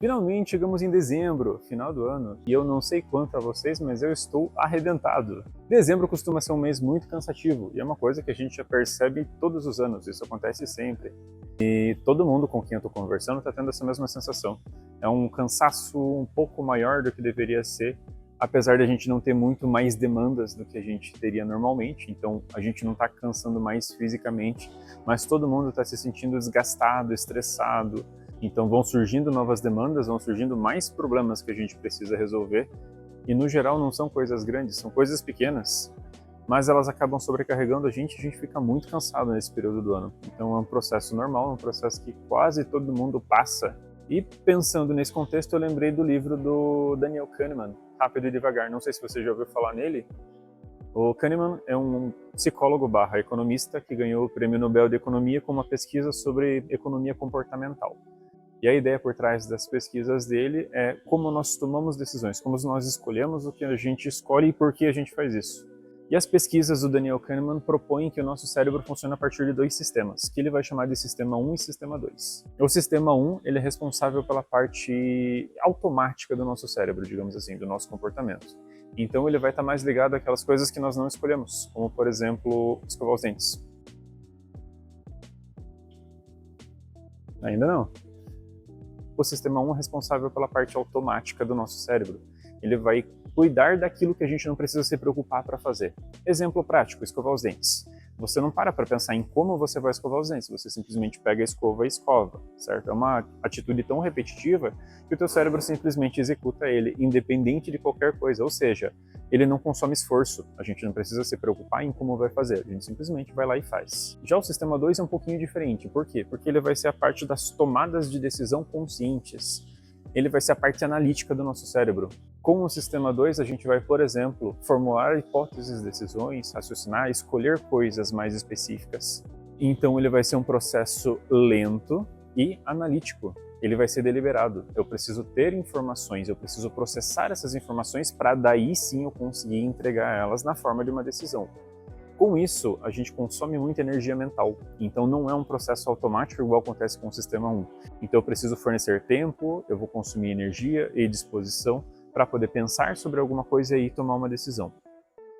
Finalmente chegamos em dezembro, final do ano, e eu não sei quanto a vocês, mas eu estou arrebentado. Dezembro costuma ser um mês muito cansativo, e é uma coisa que a gente já percebe todos os anos, isso acontece sempre. E todo mundo com quem eu estou conversando está tendo essa mesma sensação. É um cansaço um pouco maior do que deveria ser, apesar de a gente não ter muito mais demandas do que a gente teria normalmente, então a gente não está cansando mais fisicamente, mas todo mundo está se sentindo desgastado, estressado. Então vão surgindo novas demandas, vão surgindo mais problemas que a gente precisa resolver, e no geral não são coisas grandes, são coisas pequenas, mas elas acabam sobrecarregando a gente fica muito cansado nesse período do ano. Então é um processo normal, é um processo que quase todo mundo passa. E pensando nesse contexto, eu lembrei do livro do Daniel Kahneman, Rápido e Devagar. Não sei se você já ouviu falar nele. O Kahneman é um psicólogo barra economista que ganhou o Prêmio Nobel de Economia com uma pesquisa sobre economia comportamental. E a ideia por trás das pesquisas dele é como nós tomamos decisões, como nós escolhemos o que a gente escolhe e por que a gente faz isso. E as pesquisas do Daniel Kahneman propõem que o nosso cérebro funciona a partir de dois sistemas, que ele vai chamar de sistema 1 e sistema 2. O sistema 1 ele é responsável pela parte automática do nosso cérebro, digamos assim, do nosso comportamento. Então ele vai estar mais ligado àquelas coisas que nós não escolhemos, como por exemplo, escovar os dentes. Ainda não. O sistema 1 é responsável pela parte automática do nosso cérebro. Ele vai cuidar daquilo que a gente não precisa se preocupar para fazer. Exemplo prático, escovar os dentes. Você não para pensar em como você vai escovar os dentes, você simplesmente pega a escova e escova, certo? É uma atitude tão repetitiva que o teu cérebro simplesmente executa ele, independente de qualquer coisa, ou seja, ele não consome esforço, a gente não precisa se preocupar em como vai fazer, a gente simplesmente vai lá e faz. Já o sistema 2 é um pouquinho diferente, por quê? Porque ele vai ser a parte das tomadas de decisão conscientes, ele vai ser a parte analítica do nosso cérebro. Com o sistema 2, a gente vai, por exemplo, formular hipóteses, decisões, raciocinar, escolher coisas mais específicas. Então ele vai ser um processo lento e analítico. Ele vai ser deliberado. Eu preciso ter informações, eu preciso processar essas informações para daí sim eu conseguir entregar elas na forma de uma decisão. Com isso, a gente consome muita energia mental, então não é um processo automático igual acontece com o sistema 1. Então eu preciso fornecer tempo, eu vou consumir energia e disposição para poder pensar sobre alguma coisa e tomar uma decisão.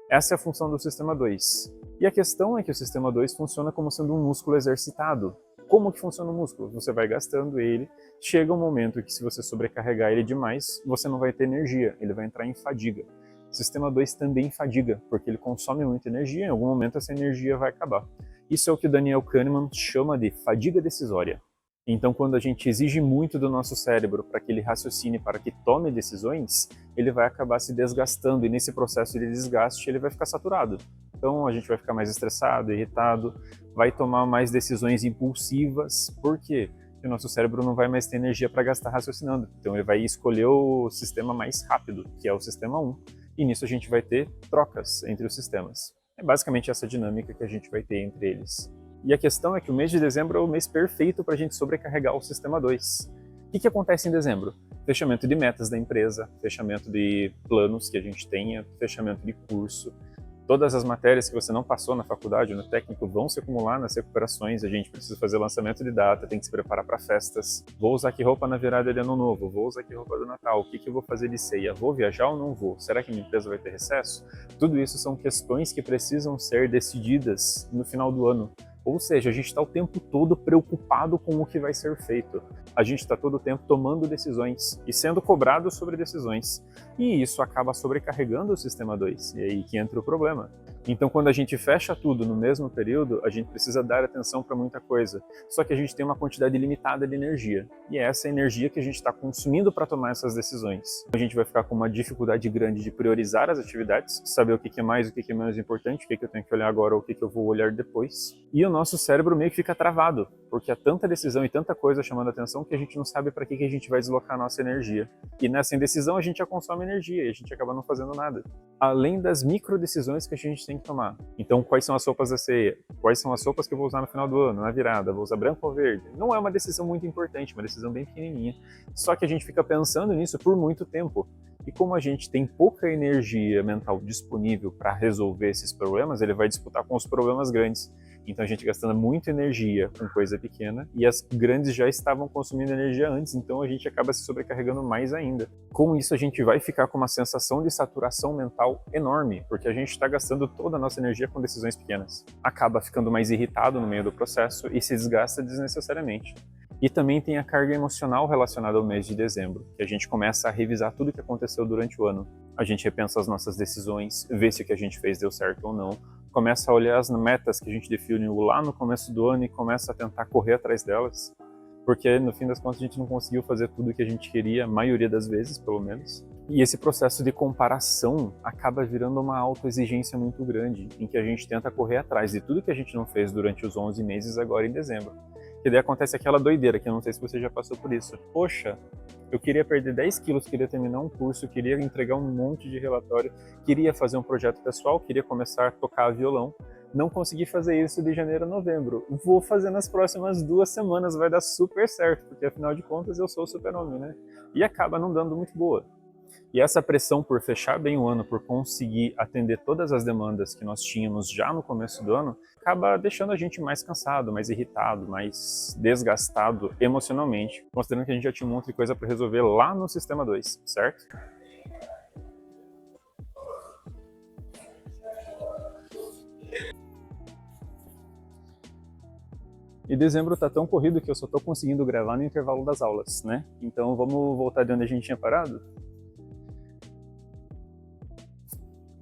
Essa é a função do sistema 2. E a questão é que o sistema 2 funciona como sendo um músculo exercitado. Como que funciona o músculo? Você vai gastando ele, chega um momento que se você sobrecarregar ele demais, você não vai ter energia, ele vai entrar em fadiga. O sistema 2 também fadiga, porque ele consome muita energia, em algum momento essa energia vai acabar. Isso é o que o Daniel Kahneman chama de fadiga decisória. Então, quando a gente exige muito do nosso cérebro para que ele raciocine, para que tome decisões, ele vai acabar se desgastando, e nesse processo de desgaste ele vai ficar saturado. Então, a gente vai ficar mais estressado, irritado, vai tomar mais decisões impulsivas. Por quê? Porque o nosso cérebro não vai mais ter energia para gastar raciocinando. Então, ele vai escolher o sistema mais rápido, que é o sistema 1. E nisso a gente vai ter trocas entre os sistemas. É basicamente essa dinâmica que a gente vai ter entre eles. E a questão é que o mês de dezembro é o mês perfeito para a gente sobrecarregar o sistema 2. O que acontece em dezembro? Fechamento de metas da empresa, fechamento de planos que a gente tenha, fechamento de curso. Todas as matérias que você não passou na faculdade, no técnico, vão se acumular nas recuperações, a gente precisa fazer lançamento de data, tem que se preparar para festas. Vou usar que roupa na virada de ano novo? Vou usar que roupa do Natal? O que eu vou fazer de ceia? Vou viajar ou não vou? Será que minha empresa vai ter recesso? Tudo isso são questões que precisam ser decididas no final do ano. Ou seja, a gente está o tempo todo preocupado com o que vai ser feito. A gente está todo o tempo tomando decisões e sendo cobrado sobre decisões. E isso acaba sobrecarregando o sistema 2, e é aí que entra o problema. Então, quando a gente fecha tudo no mesmo período, a gente precisa dar atenção para muita coisa. Só que a gente tem uma quantidade limitada de energia. E é essa energia que a gente está consumindo para tomar essas decisões. A gente vai ficar com uma dificuldade grande de priorizar as atividades, saber o que é mais, o que é menos importante, o que eu tenho que olhar agora ou o que eu vou olhar depois. E o nosso cérebro meio que fica travado, porque há tanta decisão e tanta coisa chamando a atenção que a gente não sabe para que a gente vai deslocar a nossa energia. E nessa indecisão a gente já consome energia e a gente acaba não fazendo nada. Além das micro decisões que a gente tem que tomar. Então, quais são as roupas da ceia? Quais são as roupas que eu vou usar no final do ano, na virada? Vou usar branco ou verde? Não é uma decisão muito importante, uma decisão bem pequenininha. Só que a gente fica pensando nisso por muito tempo. E como a gente tem pouca energia mental disponível para resolver esses problemas, ele vai disputar com os problemas grandes. Então a gente gastando muita energia com coisa pequena e as grandes já estavam consumindo energia antes, então a gente acaba se sobrecarregando mais ainda. Com isso a gente vai ficar com uma sensação de saturação mental enorme, porque a gente está gastando toda a nossa energia com decisões pequenas. Acaba ficando mais irritado no meio do processo e se desgasta desnecessariamente. E também tem a carga emocional relacionada ao mês de dezembro, que a gente começa a revisar tudo o que aconteceu durante o ano. A gente repensa as nossas decisões, vê se o que a gente fez deu certo ou não, começa a olhar as metas que a gente definiu lá no começo do ano e começa a tentar correr atrás delas, porque no fim das contas a gente não conseguiu fazer tudo o que a gente queria, a maioria das vezes, pelo menos. E esse processo de comparação acaba virando uma autoexigência muito grande, em que a gente tenta correr atrás de tudo que a gente não fez durante os 11 meses agora em dezembro. Que daí acontece aquela doideira, que eu não sei se você já passou por isso. Poxa, eu queria perder 10 quilos, queria terminar um curso, queria entregar um monte de relatório, queria fazer um projeto pessoal, queria começar a tocar violão. Não consegui fazer isso de janeiro a novembro. Vou fazer nas próximas 2 semanas, vai dar super certo, porque afinal de contas eu sou o super-homem, né? E acaba não dando muito boa. E essa pressão por fechar bem o ano, por conseguir atender todas as demandas que nós tínhamos já no começo do ano, acaba deixando a gente mais cansado, mais irritado, mais desgastado emocionalmente, considerando que a gente já tinha um monte de coisa para resolver lá no Sistema 2, certo? E dezembro tá tão corrido que eu só tô conseguindo gravar no intervalo das aulas, né? Então vamos voltar de onde a gente tinha parado?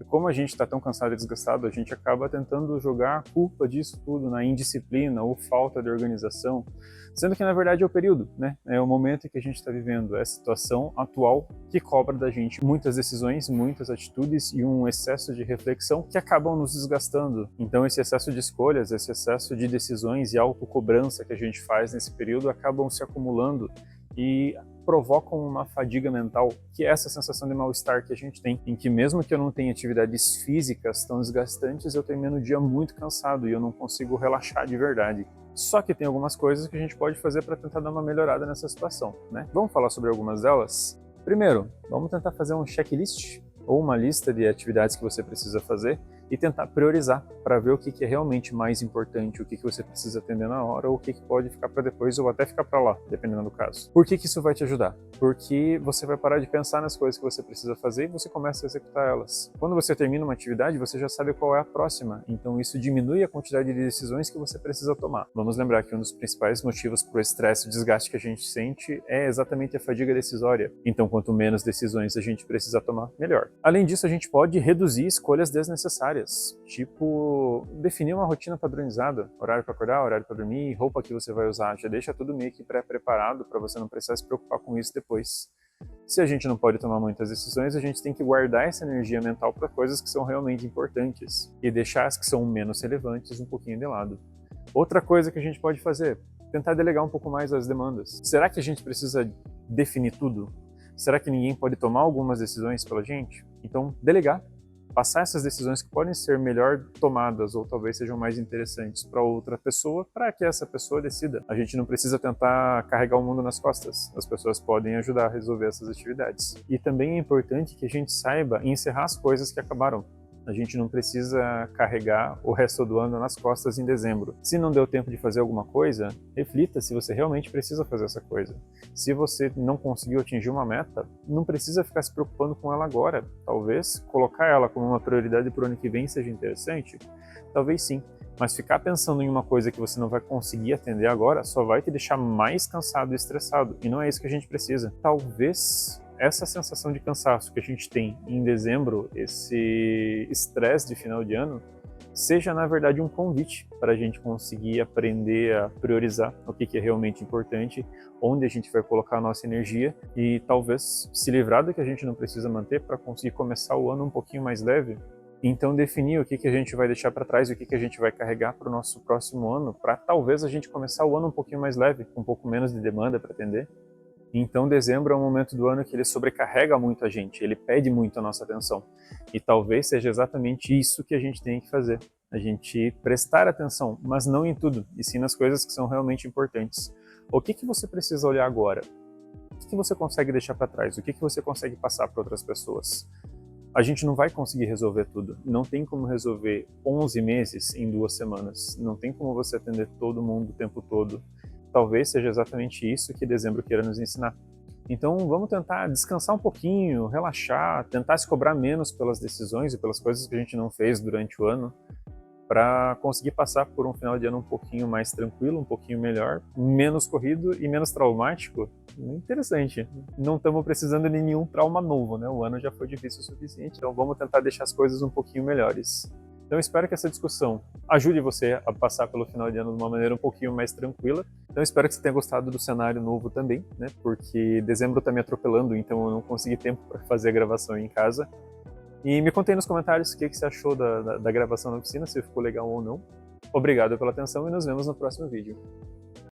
Como a gente está tão cansado e desgastado, a gente acaba tentando jogar a culpa disso tudo na indisciplina ou falta de organização, sendo que na verdade é o período, né? É o momento em que a gente está vivendo, é a situação atual que cobra da gente muitas decisões, muitas atitudes e um excesso de reflexão que acabam nos desgastando. Então esse excesso de escolhas, esse excesso de decisões e autocobrança que a gente faz nesse período acabam se acumulando e provocam uma fadiga mental, que é essa sensação de mal-estar que a gente tem, em que mesmo que eu não tenha atividades físicas tão desgastantes, eu termino o dia muito cansado e eu não consigo relaxar de verdade. Só que tem algumas coisas que a gente pode fazer para tentar dar uma melhorada nessa situação, né? Vamos falar sobre algumas delas? Primeiro, vamos tentar fazer um checklist ou uma lista de atividades que você precisa fazer e tentar priorizar para ver o que é realmente mais importante, o que você precisa atender na hora, ou o que pode ficar para depois ou até ficar para lá, dependendo do caso. Por que isso vai te ajudar? Porque você vai parar de pensar nas coisas que você precisa fazer e você começa a executar elas. Quando você termina uma atividade, você já sabe qual é a próxima, então isso diminui a quantidade de decisões que você precisa tomar. Vamos lembrar que um dos principais motivos para o estresse e o desgaste que a gente sente é exatamente a fadiga decisória. Então, quanto menos decisões a gente precisa tomar, melhor. Além disso, a gente pode reduzir escolhas desnecessárias. Tipo, definir uma rotina padronizada, horário para acordar, horário para dormir, roupa que você vai usar, já deixa tudo meio que pré-preparado para você não precisar se preocupar com isso depois. Se a gente não pode tomar muitas decisões, a gente tem que guardar essa energia mental para coisas que são realmente importantes e deixar as que são menos relevantes um pouquinho de lado. Outra coisa que a gente pode fazer, tentar delegar um pouco mais as demandas. Será que a gente precisa definir tudo? Será que ninguém pode tomar algumas decisões pela gente? Então, delegar. Passar essas decisões que podem ser melhor tomadas ou talvez sejam mais interessantes para outra pessoa, para que essa pessoa decida. A gente não precisa tentar carregar o mundo nas costas. As pessoas podem ajudar a resolver essas atividades. E também é importante que a gente saiba encerrar as coisas que acabaram. A gente não precisa carregar o resto do ano nas costas em dezembro. Se não deu tempo de fazer alguma coisa, reflita se você realmente precisa fazer essa coisa. Se você não conseguiu atingir uma meta, não precisa ficar se preocupando com ela agora. Talvez colocar ela como uma prioridade para o ano que vem seja interessante. Talvez sim. Mas ficar pensando em uma coisa que você não vai conseguir atender agora só vai te deixar mais cansado e estressado. E não é isso que a gente precisa. Talvez essa sensação de cansaço que a gente tem em dezembro, esse estresse de final de ano, seja na verdade um convite para a gente conseguir aprender a priorizar o que é realmente importante, onde a gente vai colocar a nossa energia e talvez se livrar do que a gente não precisa manter para conseguir começar o ano um pouquinho mais leve. Então definir o que a gente vai deixar para trás e o que a gente vai carregar para o nosso próximo ano, para talvez a gente começar o ano um pouquinho mais leve, com um pouco menos de demanda para atender. Então dezembro é um momento do ano que ele sobrecarrega muito a gente, ele pede muito a nossa atenção. E talvez seja exatamente isso que a gente tem que fazer. A gente prestar atenção, mas não em tudo, e sim nas coisas que são realmente importantes. O que você precisa olhar agora? O que você consegue deixar para trás? O que você consegue passar para outras pessoas? a gente não vai conseguir resolver tudo. Não tem como resolver 11 meses em 2 semanas. Não tem como você atender todo mundo o tempo todo. Talvez seja exatamente isso que dezembro queira nos ensinar. Então vamos tentar descansar um pouquinho, relaxar, tentar se cobrar menos pelas decisões e pelas coisas que a gente não fez durante o ano, para conseguir passar por um final de ano um pouquinho mais tranquilo, um pouquinho melhor, menos corrido e menos traumático. Interessante. Não estamos precisando de nenhum trauma novo, né? O ano já foi difícil o suficiente, então vamos tentar deixar as coisas um pouquinho melhores. Então espero que essa discussão ajude você a passar pelo final de ano de uma maneira um pouquinho mais tranquila. Então espero que você tenha gostado do cenário novo também, né? Porque dezembro está me atropelando, então eu não consegui tempo para fazer a gravação em casa. E me conta aí nos comentários o que você achou da gravação na oficina, se ficou legal ou não. Obrigado pela atenção e nos vemos no próximo vídeo.